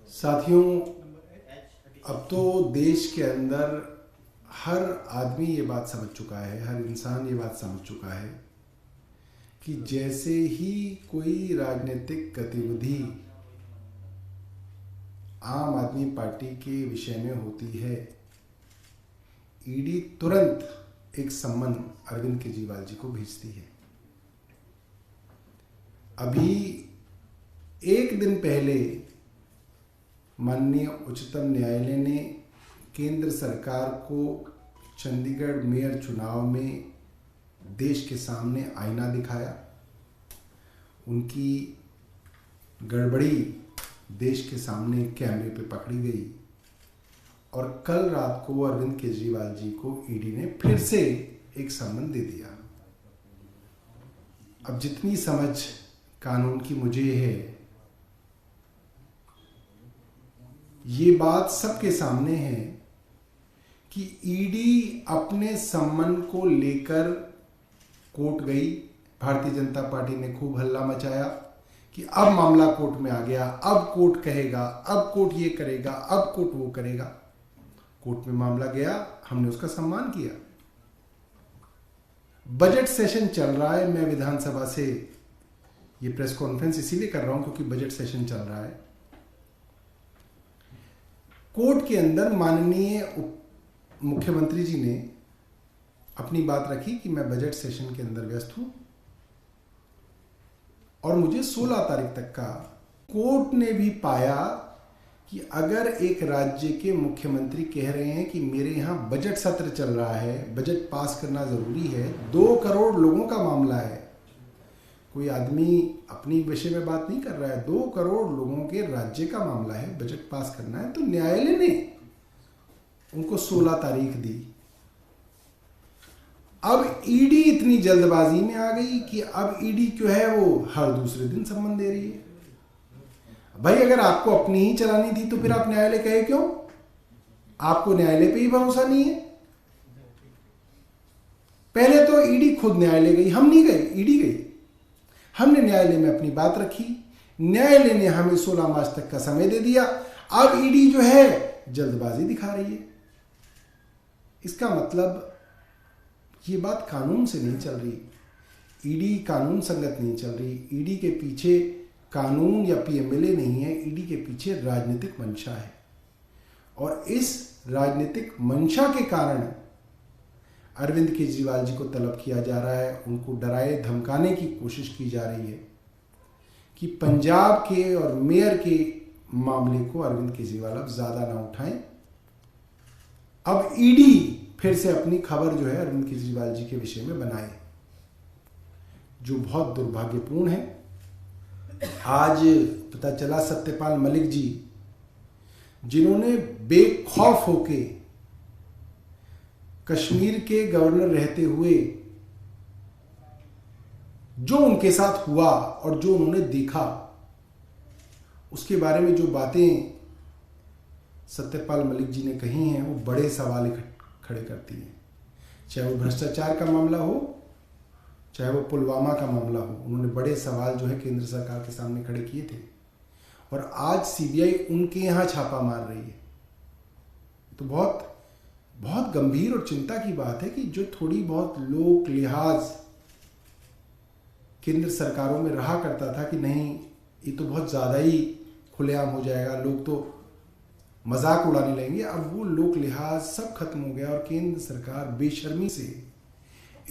साथियों, अब तो देश के अंदर हर आदमी ये बात समझ चुका है, हर इंसान ये बात समझ चुका है कि जैसे ही कोई राजनीतिक गतिविधि आम आदमी पार्टी के विषय में होती है, ईडी तुरंत एक सम्मन अरविंद केजरीवाल जी को भेजती है। अभी एक दिन पहले माननीय उच्चतम न्यायालय ने केंद्र सरकार को चंडीगढ़ मेयर चुनाव में देश के सामने आईना दिखाया। उनकी गड़बड़ी देश के सामने कैमरे पे पकड़ी गई और कल रात को अरविंद केजरीवाल जी को ईडी ने फिर से एक सम्मन दे दिया। अब जितनी समझ कानून की मुझे है, ये बात सबके सामने है कि ईडी अपने सम्मन को लेकर कोर्ट गई। भारतीय जनता पार्टी ने खूब हल्ला मचाया कि अब मामला कोर्ट में आ गया, अब कोर्ट कहेगा, अब कोर्ट ये करेगा, अब कोर्ट वो करेगा। कोर्ट में मामला गया, हमने उसका सम्मान किया। बजट सेशन चल रहा है। मैं विधानसभा से ये प्रेस कॉन्फ्रेंस इसीलिए कर रहा हूं क्योंकि बजट सेशन चल रहा है। कोर्ट के अंदर माननीय मुख्यमंत्री जी ने अपनी बात रखी कि मैं बजट सेशन के अंदर व्यस्त हूं और मुझे 16 तारीख तक का। कोर्ट ने भी पाया कि अगर एक राज्य के मुख्यमंत्री कह रहे हैं कि मेरे यहां बजट सत्र चल रहा है, बजट पास करना जरूरी है, 2 करोड़ लोगों का मामला है, कोई आदमी अपनी विषय में बात नहीं कर रहा है, 2 करोड़ लोगों के राज्य का मामला है, बजट पास करना है, तो न्यायालय ने उनको 16 तारीख दी। अब ईडी इतनी जल्दबाजी में आ गई कि अब ईडी जो है वो हर दूसरे दिन सम्मन दे रही है। भाई, अगर आपको अपनी ही चलानी थी तो फिर आप न्यायालय कहे क्यों? आपको न्यायालय पे ही भरोसा नहीं है। पहले तो ईडी खुद न्यायालय गई, हम नहीं गए, ईडी गई। हमने न्यायालय में अपनी बात रखी, न्यायालय ने हमें 16 मार्च तक का समय दे दिया। अब ईडी जो है जल्दबाजी दिखा रही है। इसका मतलब ये बात कानून से नहीं चल रही, ईडी कानून संगत नहीं चल रही। ईडी के पीछे कानून या पीएमएलए नहीं है, ईडी के पीछे राजनीतिक मंशा है और इस राजनीतिक मंशा के कारण अरविंद केजरीवाल जी को तलब किया जा रहा है। उनको डराए धमकाने की कोशिश की जा रही है कि पंजाब के और मेयर के मामले को अरविंद केजरीवाल अब ज्यादा ना उठाएं। अब ईडी फिर से अपनी खबर जो है अरविंद केजरीवाल जी के विषय में बनाए, जो बहुत दुर्भाग्यपूर्ण है। आज पता चला सत्यपाल मलिक जी, जिन्होंने बेखौफ होके कश्मीर के गवर्नर रहते हुए जो उनके साथ हुआ और जो उन्होंने देखा, उसके बारे में जो बातें सत्यपाल मलिक जी ने कही हैं, वो बड़े सवाल खड़े करती हैं। चाहे वो भ्रष्टाचार का मामला हो, चाहे वो पुलवामा का मामला हो, उन्होंने बड़े सवाल जो है केंद्र सरकार के सामने खड़े किए थे और आज सीबीआई उनके यहां छापा मार रही है। तो बहुत बहुत गंभीर और चिंता की बात है कि जो थोड़ी बहुत लोक लिहाज केंद्र सरकारों में रहा करता था कि नहीं, ये तो बहुत ज्यादा ही खुलेआम हो जाएगा, लोग तो मजाक उड़ाने लगेंगे, अब वो लोक लिहाज सब खत्म हो गया और केंद्र सरकार बेशर्मी से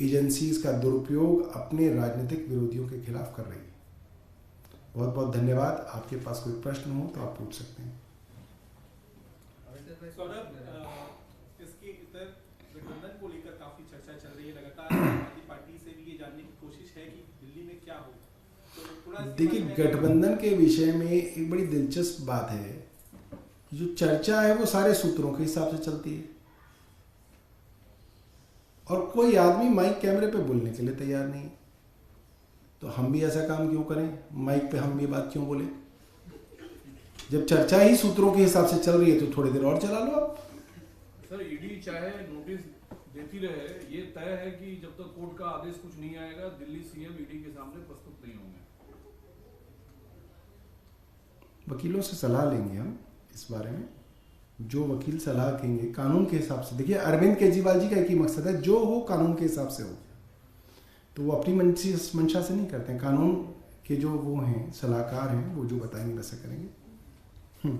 एजेंसीज का दुरुपयोग अपने राजनीतिक विरोधियों के खिलाफ कर रही है। बहुत बहुत धन्यवाद। आपके पास कोई प्रश्न हो तो आप पूछ सकते हैं। इसके इतर गठबंधन को लेकर काफी चर्चा चल रही है लगातार। आम पार्टी से भी ये जानने की कोशिश है कि दिल्ली में क्या हो। तो देखिए, गठबंधन के विषय में एक बड़ी दिलचस्प बात है, जो चर्चा है वो सारे सूत्रों के हिसाब से चलती है और कोई आदमी माइक कैमरे पे बोलने के लिए तैयार नहीं। तो हम भी ऐसा काम क्यों करें, माइक पे हम ये बात क्यों बोले? जब चर्चा ही सूत्रों के हिसाब से चल रही है तो थोड़ी देर और चला लो आप। सर, ईडी चाहे नोटिस देती रहे, ये तय है कि जब तक कोर्ट का आदेश कुछ नहीं आएगा, दिल्ली सीएम ईडी के सामने प्रस्तुत नहीं होंगे। वकीलों से सलाह लेंगे हम। इस बारे में। जो वकील सलाह देंगे कानून के हिसाब से, देखिए अरविंद केजरीवाल जी का एक ही मकसद है, जो हो कानून के हिसाब से हो, तो वो अपनी मंशा से नहीं करते हैं। कानून के जो वो हैं सलाहकार हैं, वो जो बताएंगे वैसा करेंगे।